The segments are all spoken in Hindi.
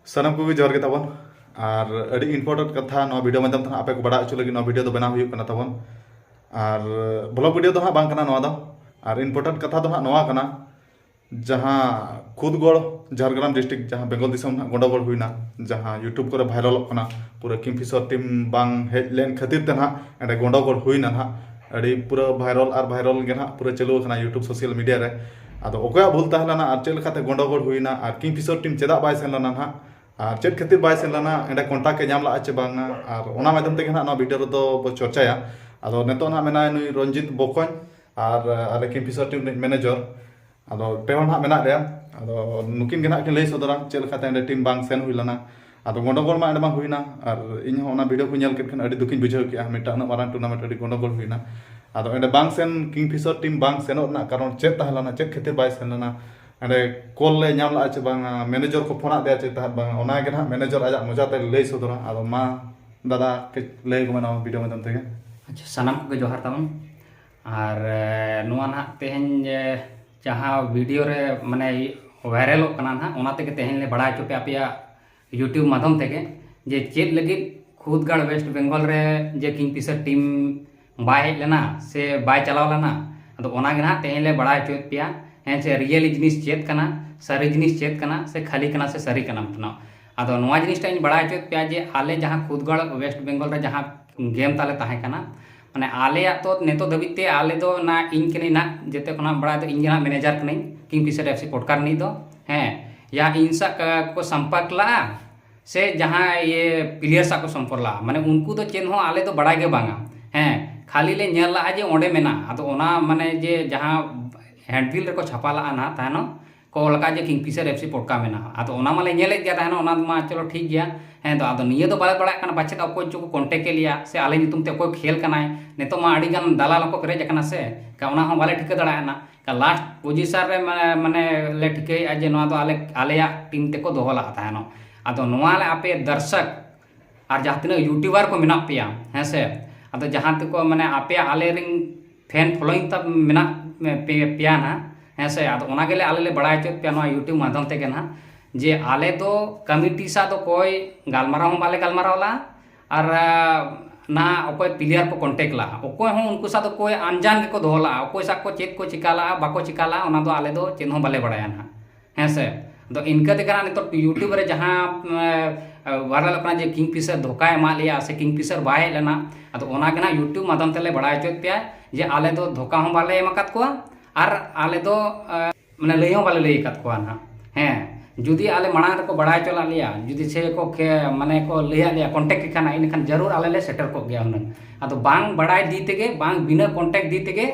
सानम को जोर के तबन और अड़ी इम्पोर्टेंट कथा नो वीडियो माध्यम ते आपे को बड़ा अचु लगी नो वीडियो दो बनाव हुयुक कना तबन और ब्लॉग वीडियो दो बांग कना नोआ दो और इम्पोर्टेंट कथा दो नोआ कना जहां खुदगड़ झारग्राम डिस्ट्रिक्ट जहां बेंगल दिसम गंडगोल हुईना जहां यूट्यूब करे वायरल कना पूरा किंगफिशर टीम बांग हेज लेन खातिर ते ना एंड गंडगोल हुईना ना अड़ी पूरा वायरल गे ना पूरा चलू कना यूट्यूब सोशल मीडिया रे आदो ओकया भूल ताहलाना और चेल खाते गंडगोल हुईना और किंगफिशर टीम चेदा बाय सेन लना ना और चेक खातिर बाय सेन लना एंड कॉन्टैक्ट के नाम ला चे बांगा और ओना माध्यम ते ना वीडियो रो बो चर्चाया आदो नेतो ना मेना नुई रंजित बकन और आले किंगफिशर टीम मैनेजर आदो पेहन ना मेना रे आदो नुकिन के ना के लई सदरा चेल खाते टीम बांग सेन हुई लना आदो गंडगोल मा एंड बांग हुईना और इन हो वीडियो को नेल केन अडी दुखिन बुझाव के मिटा ना मारान टूर्नामेंट अडी गंडगोल हुईना आदो एंड बांग सेन किंगफिशर टीम बांग सेनो ना कारण चेक ताहलाना चेक खातिर बाय सेन लना एंड कॉल ले नाम ला चे बांग मैनेजर को फोन दे चे ता बांग ओना के ना मैनेजर आजा मजाते लई सदरा आदो मा दादा के लई को मना वीडियो माध्यम ते अच्छा सानाम को जोहार ताबन और नुआ ना तेहन जहाँ वीडियो रे माने वायरल कना ना ओना ते तेहन ले बड़ा चो पे आपया यूट्यूब माध्यम ते जे चेक लगी खुदगढ़ वेस्ट बंगाल रे जे किंगफिशर टीम बाय हेज लेना से बाय चलाव लेना तो ओना गे ना तेहन ले बड़ा चो पेया हैं से रियल जिनिस चेत कना सारी जिनिस चेत कना से खाली कना से सारी कना मतना आदो नोआ जिनिस टाइम बड़ा चो पेया जे आले जहाँ खुदगढ़ वेस्ट बंगाल रे जहाँ गेम ताले ताहे कना माने आले तो नेतो दबिते आले दो ना इन के ना जेते कोना बड़ा तो इन ना मैनेजर कने किंगफिशर एफसी पॉडकास्ट नहीं दो हैं या इनसा को संपर्क ला से जहाँ ये प्लेयर सा को संपर्क ला माने उनको तो चेन हो आले तो बड़ा के बांगा हैं खाली ले नेल ला जे ओंडे मेना आदो ओना माने जे जहाँ हैंडबिल रे को छापा ला ना तानो को लका जे किंगफिशर एफसी पॉडकास्ट मेना आदो ओना माले नेले गया तानो ओना मा चलो ठीक गया हैं तो आदो निये तो बाले बड़ा कना बाचे अको को कांटेक्ट के लिया से आले नितुम ते को खेल कनाय नेतो मा आडी गान दलाल को पेरेज कना से का ओना हो बाले ठिक दड़ा ना का लास्ट पोजीशन रे माने ले ठिके जे नोआ तो आले टीम ते को दोहला तानो आदो नोआ ले आपे दर्शक और जहाँ तीन यूट्यूबर को मेना पेया हैं से आदो जहाँ तक को माने आपे आले रिंग फैन फॉलोइंग तब मेना पेया ना हैं से आदो ओना गेले आले ले बड़ा चो पेया नोआ यूट्यूब माध्यम ते ना जे आले तो कमिटी सा तो कोई गालमाराव हम बाले गालमाराव ला और ना अकोय प्लेयर को कांटेक्ट ला अकोय हो उनको सा तो कोई अनजान के को दोहला अकोय सा को चेत को चिकाला बाको चिकाला ओना तो आले दो चेन हो बाले बड़ाया ना हैं से तो इनका ते करा तो यूट्यूब रे जहां वायरल कना जे किंगफिशर धोखा एमा लिया से किंगफिशर बाय लेना तो ओना के ना यूट्यूब माध्यम तेले बड़ाय चो पे जे आले दो धोखा हम बाले एमाकत को और आले दो माने लई हो बाले लई कत को ना हैं जुदी आले मना को बड़ा चला लिया जुदी से को माने को लिया लिया कांटेक्ट के खाना इन खान जरूर आले ले सेटल को गया उन आदो बांग बड़ा दी तेगे बांग बिना कांटेक्ट दी तेगे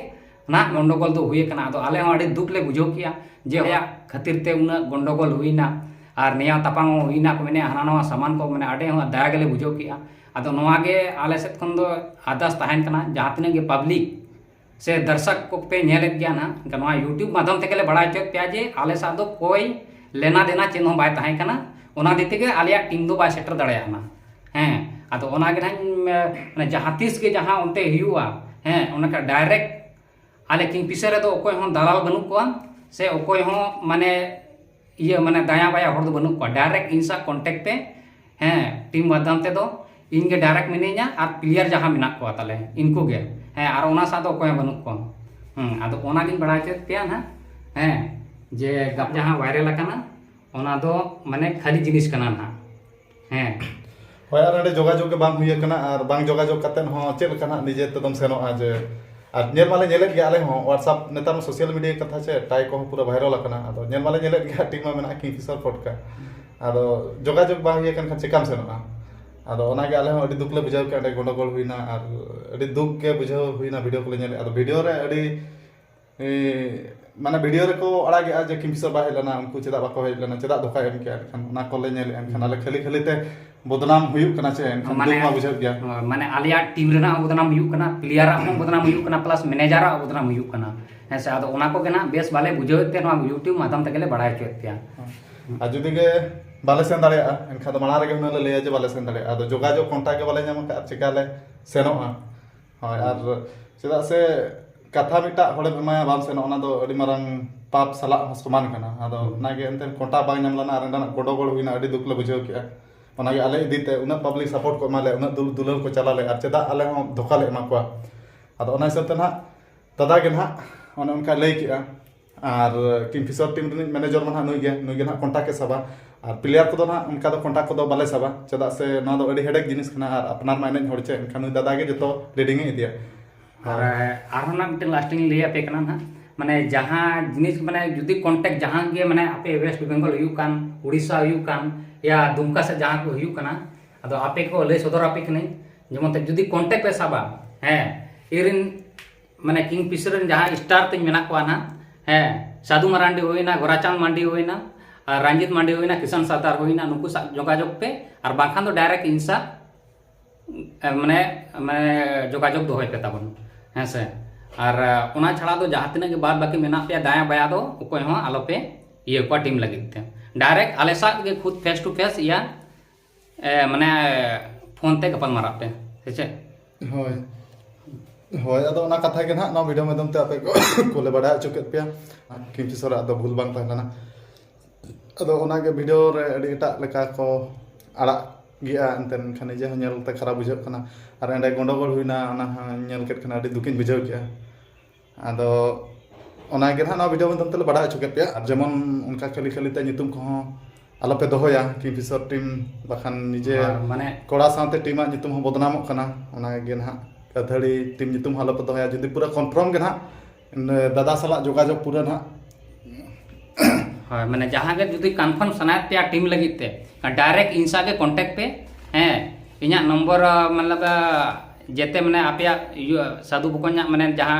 ना गंडगोल तो हुई कना आदो आले हो अड़ी दुख ले बुझो किया जे या खातिर ते उन गंडगोल हुईना और निया तपांग हुईना को मैंने हाना नवा सामान को मैंने आडे हो दया गेले बुझो किया आदो नवा गे आले सेत खन दो आदास ताहन कना जहां तिना गे पब्लिक से दर्शक को पे नेले गया ना नवा यूट्यूब माध्यम ते गेले बड़ा चो पे जे आले सा दो कोई लेना देना चेन हो बाय ताहे कना ओना दिते के आलिया टीम दो बाय सेटर दड़या ना हैं आदो ओना गे माने जहां तीस के जहां उनते हुआ हैं ओना का डायरेक्ट आले किंगफिशर दो ओकोय हो दलाल बनु को से ओकोय हो माने ये माने दाया बाया हर दो बनु को डायरेक्ट इनसा कांटेक्ट पे हैं टीम माध्यम ते दो इनके डायरेक्ट मिने냐 और प्लेयर जहां मिना को ताले इनको गे हैं और ओना सा दो ओकोय बनु को आदो ओना गिन बड़ा चे पे ना हैं जे गप जहाँ वायरल कना ओना दो माने खाली जिनिस कना ना हैं होय आर जोगाजोग के बांग हुई कना और बांग जोगाजोग कतेन हो चेल कना निजे तदम सेनो आज और नेल माले नेले गया आले हो व्हाट्सएप नेता में सोशल मीडिया कथा छे टाई को पूरा वायरल कना आदो नेल माले नेले गया टीम में मेना किंगफिशर पॉडकास्ट आदो जोगाजोग बांग हुई कन चेकाम सेनो आदो ओना गे आले हो अडी दुख ले बुझाव के गंडगोल हुईना और अडी दुख के बुझाव हुईना वीडियो को ले नेले आदो वीडियो रे अडी माने वीडियो रे को अड़ा गया जे किंगफिशर बाय लेना उनको चेदा बाको हेज लेना चेदा धोखा एम के एनखान ओना को ले नेले एनखान आले खाली खाली ते बदनाम हुयुक कना छे एनखान दुख मा बुझाव गया माने आलिया टीम रेना बदनाम हुयुक कना प्लेयर हो बदनाम हुयुक कना प्लस मैनेजर बदनाम हुयुक कना हैं से आदो ओना को केना बेस बाले बुझाव ते नो यूट्यूब माध्यम ते गेले बड़ा चो पे आ जुदी के बाले सेन दाड़े एनखान तो माना रे के हुना ले जे बाले सेन दाड़े आदो जोगाजोग कांटेक्ट के बाले नाम का चिकाले सेनोआ हां और चेदा से kata mita holem emaya bam sen ona do adi marang pap salak saman kana ado nage enten konta bang nyam lana arenda godogol huina adi duk le bujau kia onage ale idite una public support ko male una dulal ko chalale ar cheda ale hon dhoka le ema kwa ado ona hisab te na dada ge na ona unka lay kia ar Kingfisher team rin manager man nui ge na contact ke saba ar player ko do na unka do contact ko do bale saba cheda se na do adi headache jinis kana ar apnar ma enaj horche enkan nui dada ge joto leading e idia और मिट्टन लास्टिंग लिया पे कना ना माने जहाँ जिनिस माने जुदी कॉन्टेक्ट जहाँ गे माने आपे वेस्ट बेंगल हुयुकान उड़ीसा हुयुकान या दुमका से जहाँ को हुयुकाना अदो आपे को ले सदर आपे कने जेमन ते जुदी कॉन्टेक्ट पे साबा हैं इरिन माने किंगफिशर जहाँ स्टार ते मेना को ना हैं साधु मरांडी होइना गोराचांद मांडी होइना रंजित मांडी होइना किसान सरदार होइना नुकु जोगाजोग पे और बाखान तो डायरेक्ट इंसा माने माने जोगाजोग दोहय पे ताबन हैं से और उना छड़ा तो जहाँ तीन के बाद बाकी मेना पे दाया बाया दो कोई हो आलो पे ये को टीम लगी थे डायरेक्ट आले साथ के खुद फेस टू फेस या माने फोन ते गपल मारा पे से होय होय अदो ना कथा के ना ना वीडियो माध्यम ते आपे कोले बड़ा चुकेत पे Kingfisher अदो भूल बांग तहना अदो ओना के वीडियो रे अडी एटा लेका को आड़ा गिया एंतन खाने जे हnyal te खराब बुझाव kana ar ende gondogol huina ona nyel ket kana adi dukin bujhaw kia ado ona ge na video ban tele bada chuket pe ar jemon unka khali khali te nyutum ko alo pe dohoya Kingfisher team bakhan nije माने koda saute team a nyutum ho bodnamok kana ona ge na athari team nyutum alo pe dohoya jodi pura confirm ge na dada sala jogajog pura na हाँ मैंने जहाँ के जुदी कन्फर्म सनात पे टीम लगी थे डायरेक्ट इंसा के कांटेक्ट पे हैं इन्या नंबर मतलब जेते मैंने आपया साधु बुकन्या मैंने जहाँ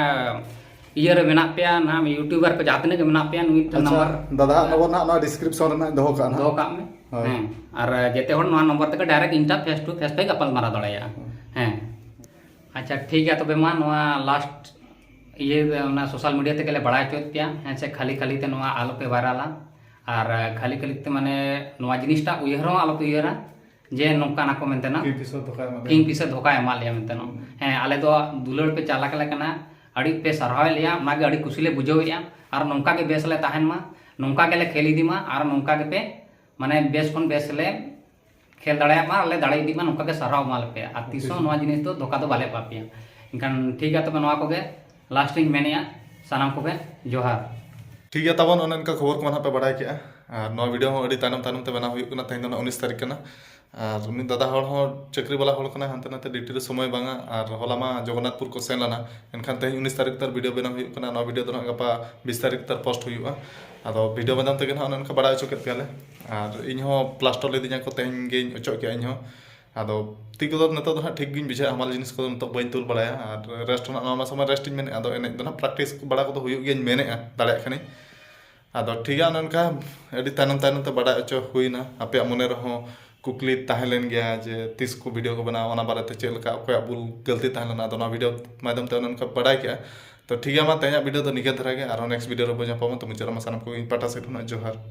इयर मेना पे ना यूट्यूबर पे जाते ने के मेना पे नुई नंबर दादा नंबर ना ना डिस्क्रिप्शन रे दोहो का ना दो का में हैं और जेते हर नवा नंबर तक डायरेक्ट इंटा फेस टू फेस पे गपल मारा दड़ाया हैं अच्छा ठीक है तो बे मान नवा लास्ट ये ना सोशल मीडिया ते के बड़ा चोत पिया हैं से खाली खाली ते नवा आलो पे वायरला और खाली खाली ते माने नवा जिनिसटा उयहरो आलो पे उयहरा जे नोका ना को मेनते ना Kingfisher धोखा एमा लिया मेनते नो हैं आले दो दुलड़ पे चाला कले कना अड़ी पे सरहाव लिया मागे अड़ी खुशी ले बुझावया और नोका के बेस ले ताहन मा नोका के ले खेली दिमा और नोका के पे माने बेस कोन बेस ले खेल दड़ाया मा ले दड़ाई दिमा नोका के सरहाव माल पे आ तीसो नवा जिनिस तो धोखा तो बाले पापिया इनकान ठीक है तो नवा को के लास्टिंग मेनिया सानाम को के जोहार ठीक है तबन उनका खबर को पे बड़ा किया और नवा वीडियो हो अडी तानम तानम ते बना हुई कना तहिन 19 तारीख कना और उनी दादा हर हो चक्री वाला हल कना हंते नाते डिटेल समय बांगा और हलामा जगन्नाथपुर को सेन लाना एनखान तहिन 19 तारीख तर वीडियो बना हुई कना नवा वीडियो तो गपा 20 तारीख तर पोस्ट हुईवा आदो वीडियो बना तक ना उनका बड़ा चुके पेले और इन हो प्लास्टर ले दिया को तहिन गे अचो के इन हो आदो ती को नतो तो ठीक गिन बिछा हमाल जिनिस को नतो बइन तुल बड़ाया और रेस्ट ना समय रेस्टिंग मेने आदो एने दना प्रैक्टिस बड़ा को तो हुई गे मेने दाड़े खनी आदो ठीक है उनका अडी तानम तानम ते बड़ा अचो हुईना आपे मने रहो कुकली ताहलेन गया जे तीस को वीडियो को बना ओना बारे ते चेल का कोई बुल गलती ताहलेन आदो ना वीडियो माध्यम ते उनका बड़ा किया तो ठीक है मा तेया वीडियो तो निके तरह के और नेक्स्ट वीडियो रो बजा पामो तो मुझे रमा सानम को पाटा से जोहार।